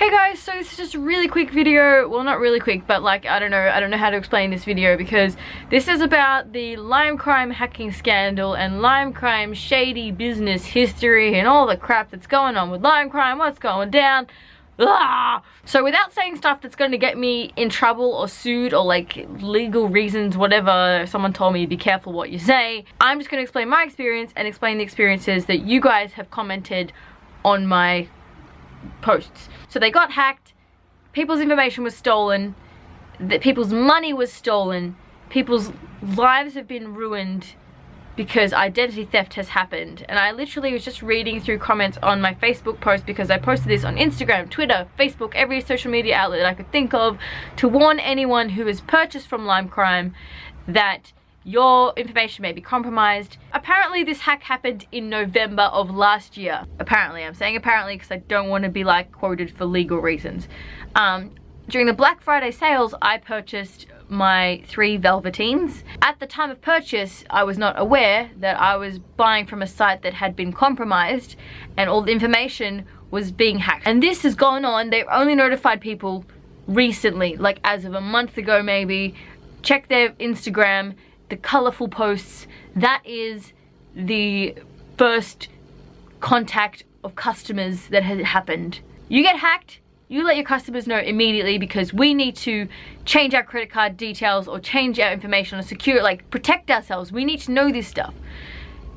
Hey guys, so this is just a really quick video. Well, not really quick, but like, I don't know how to explain this video, because this is about the Lime Crime hacking scandal and Lime Crime shady business history and all the crap that's going on with Lime Crime, what's going down. Ugh. So without saying stuff that's going to get me in trouble or sued or like legal reasons, whatever, someone told me be careful what you say, I'm just going to explain my experience and explain the experiences that you guys have commented on my posts. So they got hacked, people's information was stolen, that people's money was stolen, people's lives have been ruined because identity theft has happened. And I literally was just reading through comments on my Facebook post, because I posted this on Instagram, Twitter, Facebook, every social media outlet that I could think of, to warn anyone who has purchased from Lime Crime that your information may be compromised. Apparently this hack happened in November of last year. Apparently, I'm saying apparently because I don't want to be like quoted for legal reasons. During the Black Friday sales, I purchased my 3 velveteens. At the time of purchase, I was not aware that I was buying from a site that had been compromised and all the information was being hacked. And this has gone on, they've only notified people recently, like as of a month ago maybe. Check their Instagram, the colorful posts. That is the first contact of customers that has happened. You get hacked, you let your customers know immediately, because we need to change our credit card details or change our information or secure, like protect ourselves. We need to know this stuff.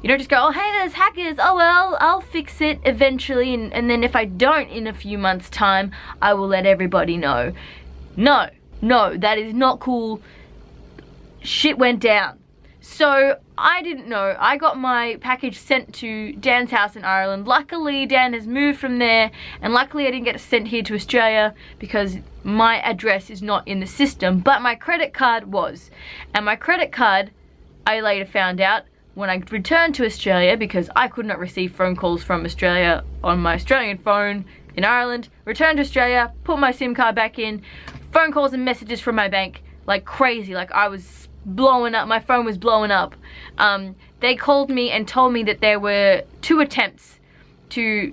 You don't just go, oh hey, there's hackers, oh well, I'll fix it eventually, and then if I don't in a few months time, I will let everybody know. No, that is not cool. Shit went down. So I didn't know. I got my package sent to Dan's house in Ireland. Luckily Dan has moved from there, and luckily I didn't get it sent here to Australia because my address is not in the system, but my credit card was. And my credit card, I later found out when I returned to Australia, because I could not receive phone calls from Australia on my Australian phone in Ireland. Returned to Australia, put my SIM card back in, phone calls and messages from my bank like crazy, like I was blowing up, my phone was blowing up. They called me and told me that there were 2 attempts to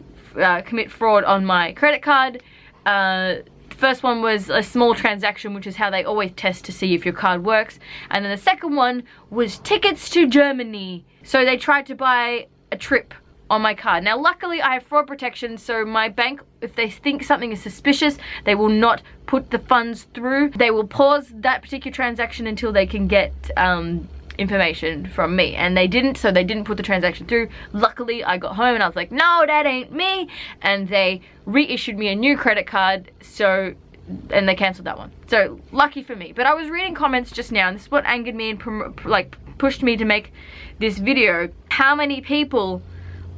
commit fraud on my credit card. The first one was a small transaction, which is how they always test to see if your card works. And then the second one was tickets to Germany. So they tried to buy a trip on my card. Now luckily I have fraud protection, so my bank, if they think something is suspicious, they will not put the funds through. They will pause that particular transaction until they can get information from me, and they didn't, so they didn't put the transaction through. Luckily I got home and I was like, no, that ain't me, and they reissued me a new credit card, so, and they cancelled that one. So lucky for me. But I was reading comments just now, and this is what angered me and like pushed me to make this video. How many people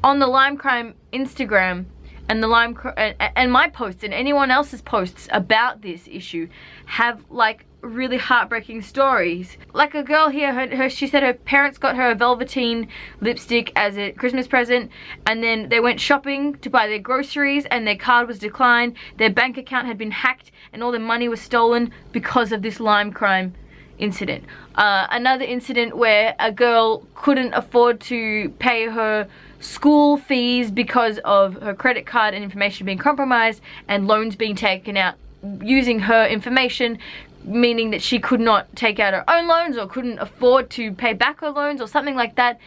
on the Lime Crime Instagram and the and my posts and anyone else's posts about this issue have like really heartbreaking stories. Like a girl here, she said her parents got her a velveteen lipstick as a Christmas present, and then they went shopping to buy their groceries and their card was declined, their bank account had been hacked, and all their money was stolen because of this Lime Crime incident. Another incident where a girl couldn't afford to pay her school fees because of her credit card and information being compromised and loans being taken out using her information, meaning that she could not take out her own loans or couldn't afford to pay back her loans or something like that.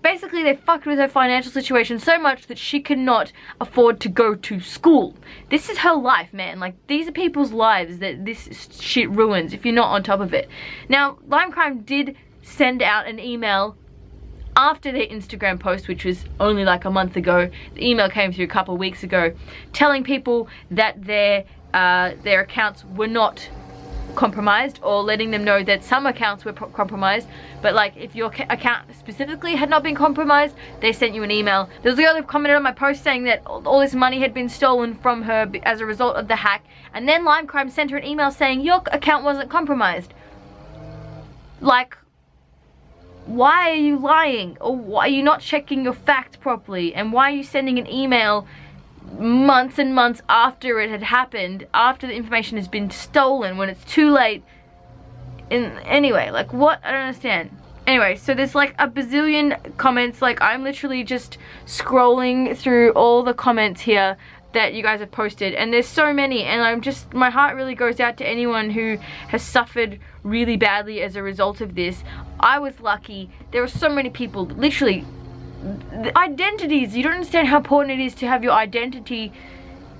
Basically they fucked with her financial situation so much that she cannot afford to go to school. This is her life, man. Like, these are people's lives that this shit ruins if you're not on top of it. Now, Lime Crime did send out an email after their Instagram post, which was only like a month ago. The email came through a couple of weeks ago telling people that their accounts were not compromised, or letting them know that some accounts were compromised, but like if your account specifically had not been compromised, they sent you an email. There was a girl who commented on my post saying that all this money had been stolen from her as a result of the hack, and then Lime Crime sent her an email saying your account wasn't compromised. Like, why are you lying? Or why are you not checking your facts properly? And why are you sending an email months and months after it had happened, after the information has been stolen, when it's too late? Anyway, like, what? I don't understand. Anyway, so there's like a bazillion comments. Like, I'm literally just scrolling through all the comments here that you guys have posted, and there's so many, and I'm just, my heart really goes out to anyone who has suffered really badly as a result of this. I was lucky. There were so many people, literally, the identities, you don't understand how important it is to have your identity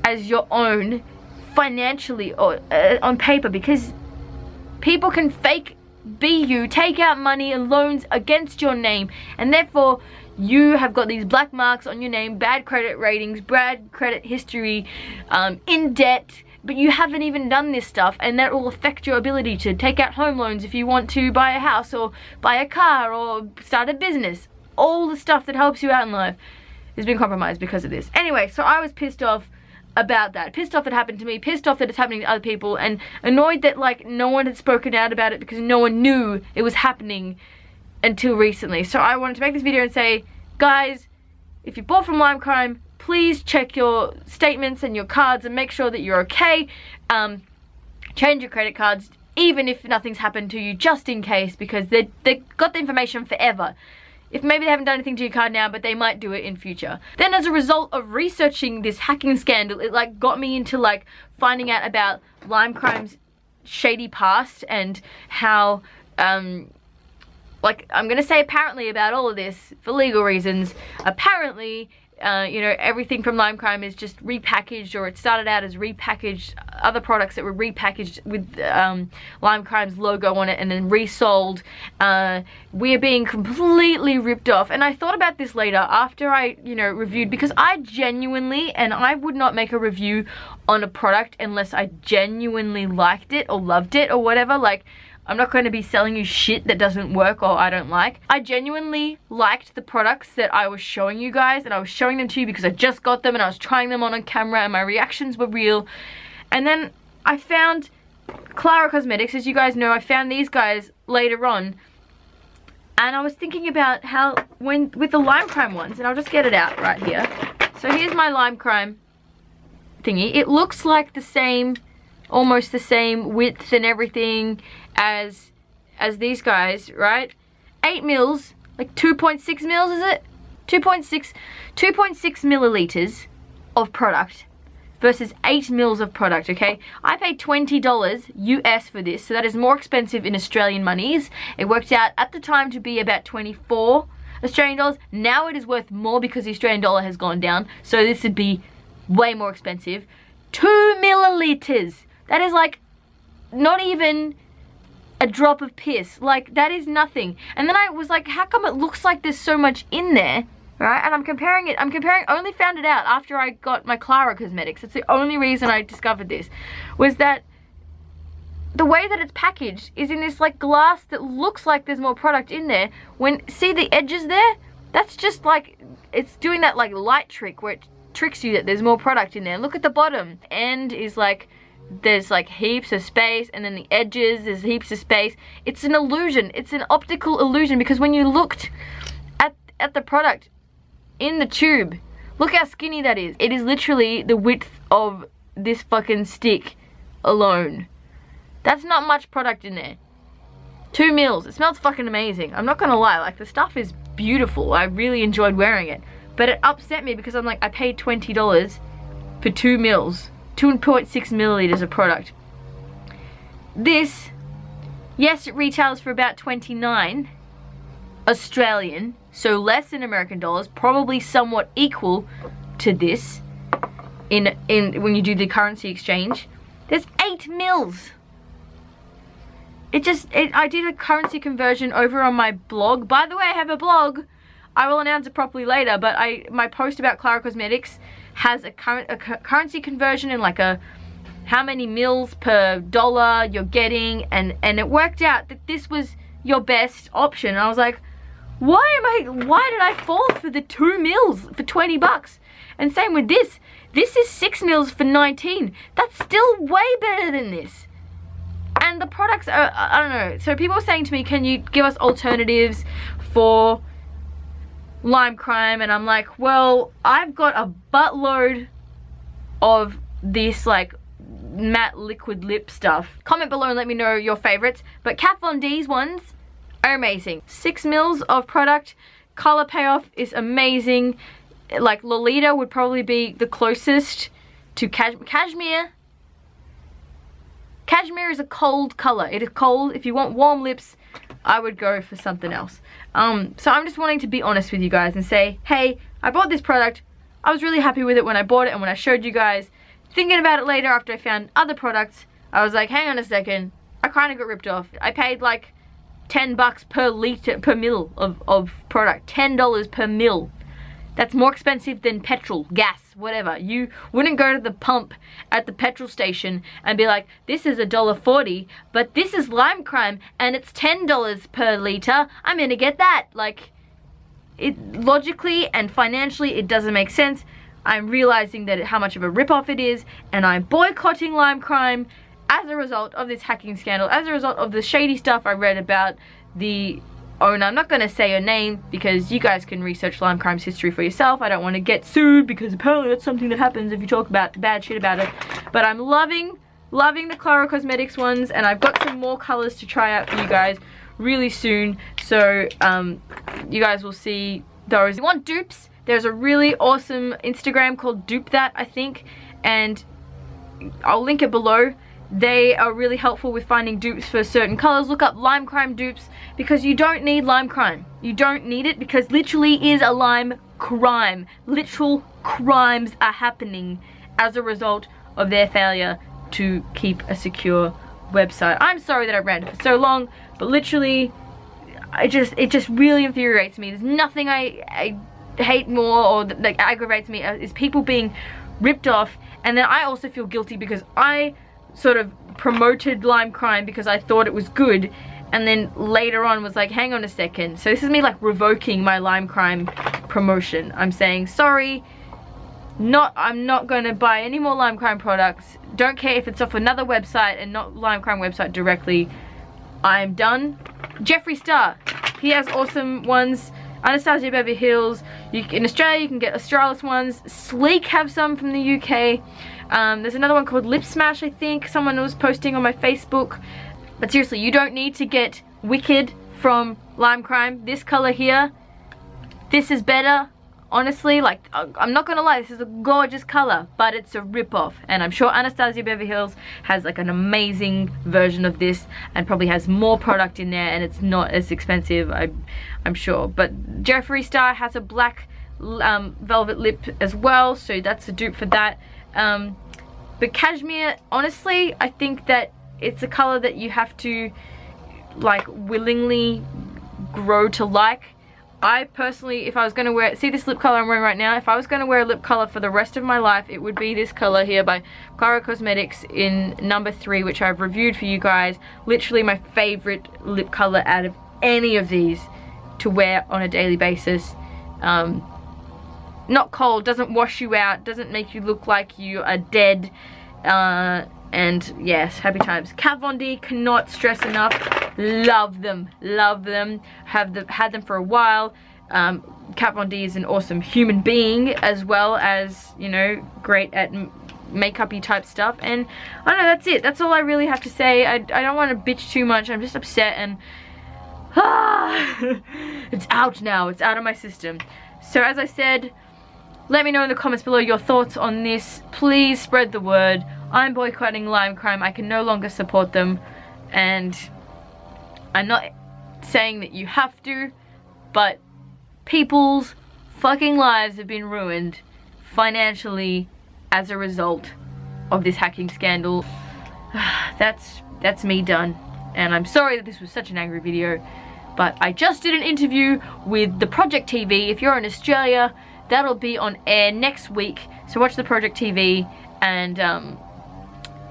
as your own financially or on paper, because people can fake be you, take out money and loans against your name, and therefore you have got these black marks on your name, bad credit ratings, bad credit history, in debt, but you haven't even done this stuff, and that will affect your ability to take out home loans if you want to buy a house or buy a car or start a business. All the stuff that helps you out in life has been compromised because of this. Anyway, so I was pissed off about that. Pissed off it happened to me, pissed off that it's happening to other people, and annoyed that like no one had spoken out about it because no one knew it was happening until recently. So I wanted to make this video and say, guys, if you bought from LimeCrime, please check your statements and your cards and make sure that you're okay. Change your credit cards, even if nothing's happened to you, just in case, because they got the information forever. If maybe they haven't done anything to your card now, but they might do it in future. Then as a result of researching this hacking scandal, it like got me into like finding out about LimeCrime's shady past and how like, I'm gonna say apparently about all of this for legal reasons. Apparently, you know, everything from LimeCrime is just repackaged, or it started out as repackaged, other products that were repackaged with LimeCrime's logo on it and then resold. We are being completely ripped off. And I thought about this later after I, you know, reviewed, because I genuinely, and I would not make a review on a product unless I genuinely liked it or loved it or whatever. Like, I'm not going to be selling you shit that doesn't work or I don't like. I genuinely liked the products that I was showing you guys, and I was showing them to you because I just got them and I was trying them on camera and my reactions were real. And then I found Clara Cosmetics, as you guys know, I found these guys later on. And I was thinking about how, with the LimeCrime ones, and I'll just get it out right here. So here's my LimeCrime thingy. It looks like the same, almost the same width and everything as these guys, right? 8 mils, like 2.6 mils, is it? 2.6 milliliters of product versus 8 mils of product, okay? I paid $20 US for this, so that is more expensive in Australian monies. It worked out at the time to be about 24 Australian dollars. Now it is worth more because the Australian dollar has gone down, so this would be way more expensive. 2 milliliters. That is like not even a drop of piss. Like, that is nothing. And then I was like, how come it looks like there's so much in there, right? And I'm comparing, only found it out after I got my Clara Cosmetics. It's the only reason I discovered this, was that the way that it's packaged is in this like glass that looks like there's more product in there. When, see the edges there? That's just like, it's doing that like light trick where it tricks you that there's more product in there. Look at the bottom. End is like, there's like heaps of space, and then the edges, there's heaps of space. It's an illusion. It's an optical illusion, because when you looked at the product in the tube, look how skinny that is. It is literally the width of this fucking stick alone. That's not much product in there. 2 mils. It smells fucking amazing. I'm not gonna lie, like, the stuff is beautiful. I really enjoyed wearing it. But it upset me because I'm like, I paid $20 for 2 mils. 2.6 milliliters of product. This, yes, it retails for about 29 Australian, so less in American dollars, probably somewhat equal to this in when you do the currency exchange. There's 8 mils. I did a currency conversion over on my blog. By the way, I have a blog. I will announce it properly later, but my post about Clara Cosmetics has a currency conversion and like a how many mils per dollar you're getting, and it worked out that this was your best option. And I was like, why did I fall for the 2 mils for 20 bucks? And same with this. This is 6 mils for 19. That's still way better than this. And the products are, I don't know. So people were saying to me, can you give us alternatives for LimeCrime? And I'm like, well, I've got a buttload of this like matte liquid lip stuff. Comment below and let me know your favorites. But Kat Von D's ones are amazing. 6 mils of product. Color payoff is amazing. Like Lolita would probably be the closest to cashmere. Cashmere is a cold color. It is cold. If you want warm lips, I would go for something else. So I'm just wanting to be honest with you guys and say, hey, I bought this product. I was really happy with it when I bought it and when I showed you guys. Thinking about it later after I found other products, I was like, hang on a second. I kind of got ripped off. I paid like $10 per liter, per mil of product. $10 per mil. That's more expensive than petrol, gas, whatever. You wouldn't go to the pump at the petrol station and be like, this is $1.40, but this is Lime Crime and it's $10 per liter. I'm gonna get that. Like, it logically and financially, it doesn't make sense. I'm realizing that how much of a ripoff it is, and I'm boycotting Lime Crime as a result of this hacking scandal, as a result of the shady stuff I read about the owner. I'm not going to say her name because you guys can research Lime Crime's history for yourself. I don't want to get sued because apparently that's something that happens if you talk about bad shit about it. But I'm loving the Clara Cosmetics ones, and I've got some more colors to try out for you guys really soon. So you guys will see those. If you want dupes, there's a really awesome Instagram called Dupe That, I think, and I'll link it below. They are really helpful with finding dupes for certain colors. Look up Lime Crime dupes because you don't need Lime Crime. You don't need it because literally is a lime crime. Literal crimes are happening as a result of their failure to keep a secure website. I'm sorry that I ranted for so long, but literally, it just really infuriates me. There's nothing I hate more or that aggravates me is people being ripped off, and then I also feel guilty because I sort of promoted Lime Crime because I thought it was good, and then later on was like, hang on a second. So this is me like revoking my Lime Crime promotion. I'm saying sorry, I'm not going to buy any more Lime Crime products. Don't care if it's off another website and not Lime Crime website directly. I'm done. Jeffree Star, he has awesome ones. Anastasia Beverly Hills, in Australia you can get Australis ones. Sleek have some from the UK. There's another one called Lip Smash, I think. Someone was posting on my Facebook. But seriously, you don't need to get Wicked from Lime Crime. This color here, this is better. Honestly, like, I'm not gonna lie, this is a gorgeous color, but it's a ripoff. And I'm sure Anastasia Beverly Hills has like an amazing version of this and probably has more product in there, and it's not as expensive, I'm sure. But Jeffree Star has a black velvet lip as well, so that's a dupe for that. But cashmere, honestly, I think that it's a color that you have to like willingly grow to like. I personally, if I was going to wear, see this lip color I'm wearing right now, if I was going to wear a lip color for the rest of my life, it would be this color here by Clara Cosmetics in number 3, which I've reviewed for you guys. Literally my favorite lip color out of any of these to wear on a daily basis. Not cold, doesn't wash you out, doesn't make you look like you are dead. And yes, happy times. Kat Von D, cannot stress enough. Love them, love them. Had them for a while. Kat Von D is an awesome human being, as well as, you know, great at makeup-y type stuff. And I don't know, that's it. That's all I really have to say. I don't want to bitch too much. I'm just upset, and it's out now. It's out of my system. So as I said, let me know in the comments below your thoughts on this. Please spread the word. I'm boycotting Lime Crime. I can no longer support them, and I'm not saying that you have to, but people's fucking lives have been ruined financially as a result of this hacking scandal. That's me done, and I'm sorry that this was such an angry video, but I just did an interview with the Project TV. If you're in Australia, that'll be on air next week, so watch the Project TV, and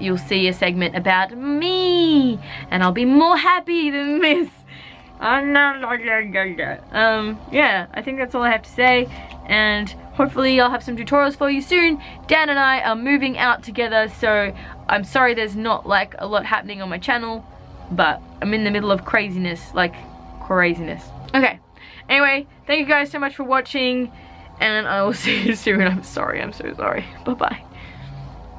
you'll see a segment about me, and I'll be more happy than this. Yeah, I think that's all I have to say, and hopefully I'll have some tutorials for you soon. Dan and I are moving out together, so I'm sorry there's not like a lot happening on my channel, but I'm in the middle of craziness, like craziness. Okay, anyway, thank you guys so much for watching, and I will see you soon. I'm sorry, I'm so sorry. Bye bye.